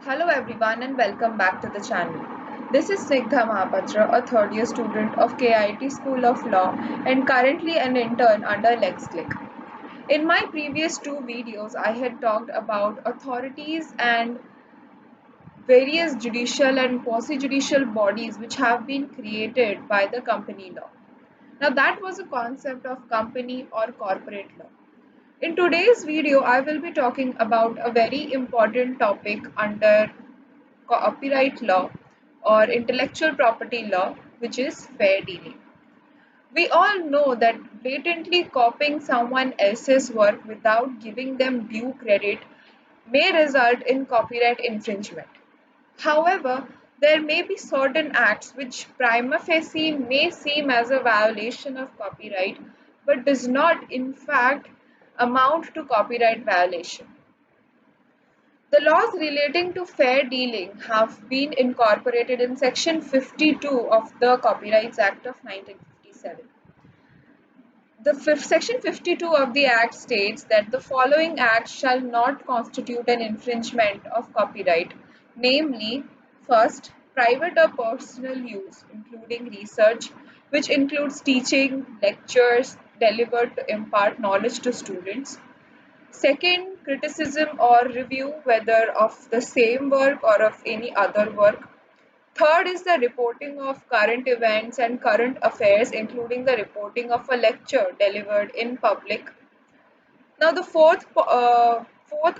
Hello everyone and welcome back to the channel. This is Snigdha Mahapatra, a third year student of KIT School of Law and currently an intern under LexClick. In my previous two videos, I had talked about authorities and various judicial and quasi-judicial bodies which have been created by the company law. Now that was a concept of company or corporate law. In today's video, I will be talking about a very important topic under copyright law or intellectual property law, which is fair dealing. We all know that blatantly copying someone else's work without giving them due credit may result in copyright infringement. However, there may be certain acts which prima facie may seem as a violation of copyright but does not in fact amount to copyright violation. The laws relating to fair dealing have been incorporated in Section 52 of the Copyrights Act of 1957. Section 52 of the Act states that the following acts shall not constitute an infringement of copyright, namely, first, private or personal use, including research, which includes teaching, lectures delivered to impart knowledge to students. Second, criticism or review, whether of the same work or of any other work. Third is the reporting of current events and current affairs, including the reporting of a lecture delivered in public. Now, the fourth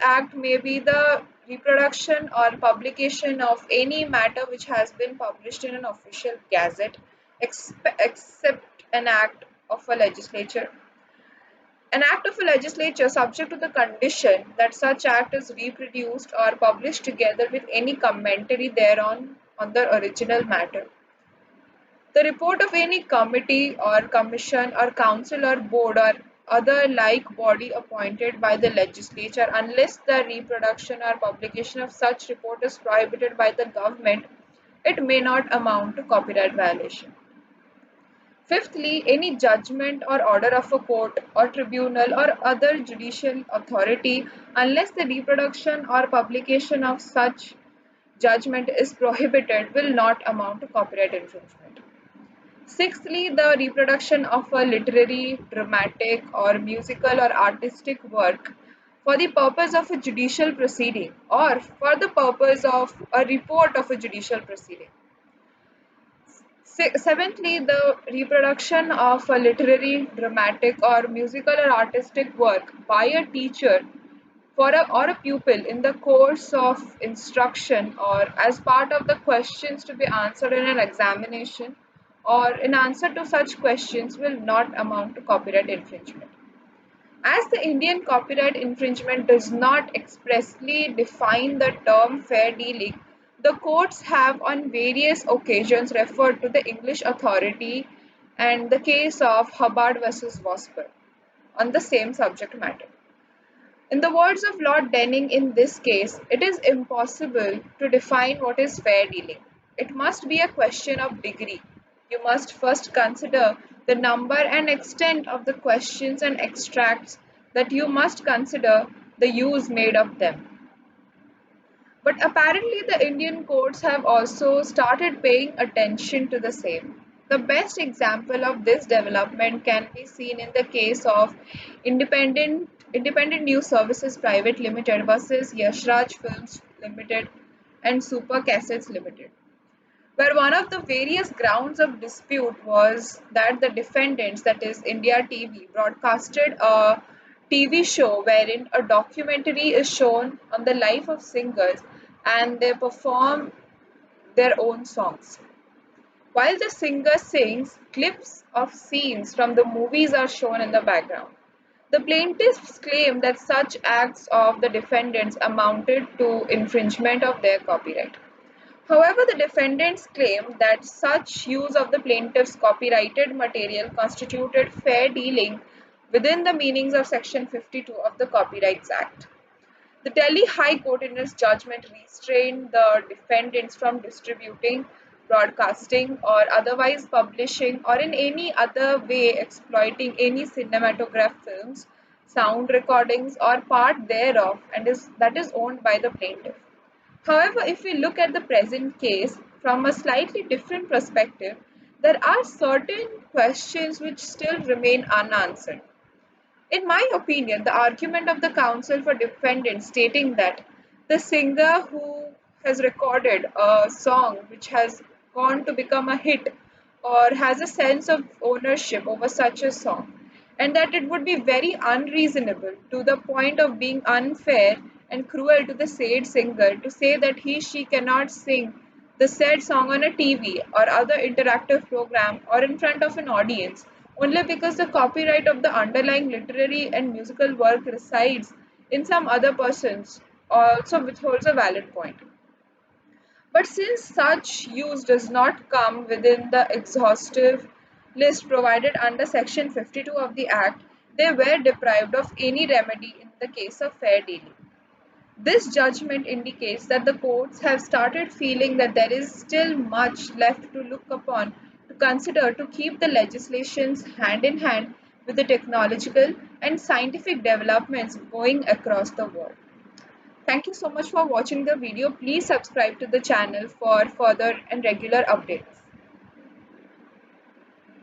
act may be the reproduction or publication of any matter which has been published in an official gazette, except an act of a legislature. An act of a legislature subject to the condition that such act is reproduced or published together with any commentary thereon on the original matter. The report of any committee or commission or council or board or other like body appointed by the legislature, unless the reproduction or publication of such report is prohibited by the government, it may not amount to copyright violation. Fifthly, any judgment or order of a court or tribunal or other judicial authority, unless the reproduction or publication of such judgment is prohibited, will not amount to copyright infringement. Sixthly, the reproduction of a literary, dramatic, or musical or artistic work for the purpose of a judicial proceeding or for the purpose of a report of a judicial proceeding. Seventhly, the reproduction of a literary, dramatic, or musical or artistic work by a teacher or a pupil in the course of instruction or as part of the questions to be answered in an examination or in answer to such questions will not amount to copyright infringement. As the Indian copyright infringement does not expressly define the term fair dealing, the courts have on various occasions referred to the English authority and the case of Hubbard versus Vosper on the same subject matter. In the words of Lord Denning in this case, it is impossible to define what is fair dealing. It must be a question of degree. You must first consider the number and extent of the questions and extracts that you must consider the use made of them. But apparently, the Indian courts have also started paying attention to the same. The best example of this development can be seen in the case of Independent News Services Private Limited versus Yashraj Films Limited and Super Cassettes Limited, where one of the various grounds of dispute was that the defendants, that is India TV, broadcasted a TV show wherein a documentary is shown on the life of singers and they perform their own songs. While the singer sings, clips of scenes from the movies are shown in the background. The plaintiffs claim that such acts of the defendants amounted to infringement of their copyright. However, the defendants claim that such use of the plaintiff's copyrighted material constituted fair dealing within the meanings of Section 52 of the Copyrights Act. The Delhi High Court in its judgment restrained the defendants from distributing, broadcasting, or otherwise publishing or in any other way exploiting any cinematograph films, sound recordings, or part thereof that is owned by the plaintiff. However, if we look at the present case from a slightly different perspective, there are certain questions which still remain unanswered. In my opinion, the argument of the counsel for defendant stating that the singer who has recorded a song which has gone to become a hit or has a sense of ownership over such a song, and that it would be very unreasonable to the point of being unfair and cruel to the said singer to say that she cannot sing the said song on a TV or other interactive program or in front of an audience only because the copyright of the underlying literary and musical work resides in some other person's also withholds a valid point. But since such use does not come within the exhaustive list provided under Section 52 of the Act, they were deprived of any remedy in the case of fair dealing. This judgment indicates that the courts have started feeling that there is still much left to look upon, to consider, to keep the legislations hand in hand with the technological and scientific developments going across the world. Thank you so much for watching the video. Please subscribe to the channel for further and regular updates.